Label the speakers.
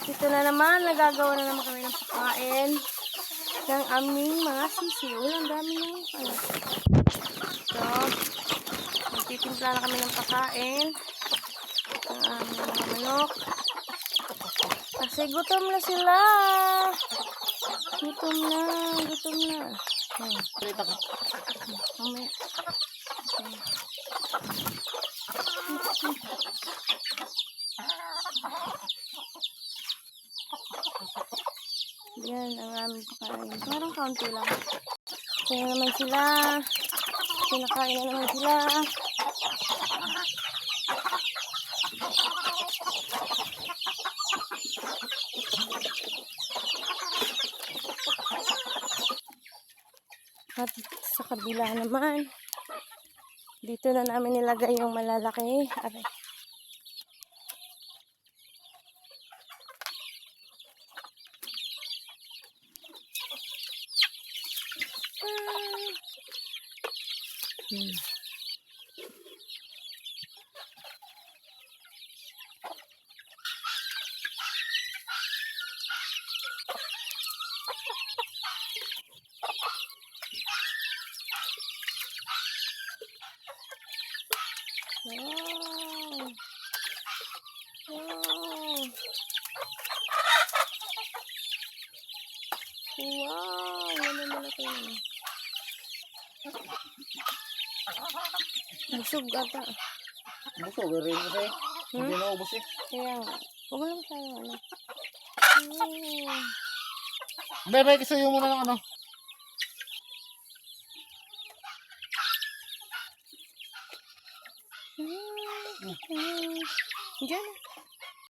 Speaker 1: Ito na naman, nagagawa na naman kami ng pagkain ng aming mga sisiw. Ang dami na ito. So, magtitimpla na kami ng pagkain ng aming mga manok. Kasi gutom na sila. Gutom na, gutom na.
Speaker 2: Prita ka.
Speaker 1: Mamaya. Yan ang aming pagkain. Parang kaunti lang. Kaya naman sila. Pinakain na naman sila. At sa kabila naman, dito na namin nilagay yung malalaki. Aray. Wow! Wow! Wow! Ano malaki na. Busog ata.
Speaker 2: Busog, rin mo sa'yo. Hindi na ubus eh.
Speaker 1: Kaya nga. Huwag lang tayo ano.
Speaker 2: Bebe, kisuyo mo na ng ano.
Speaker 1: Diyan.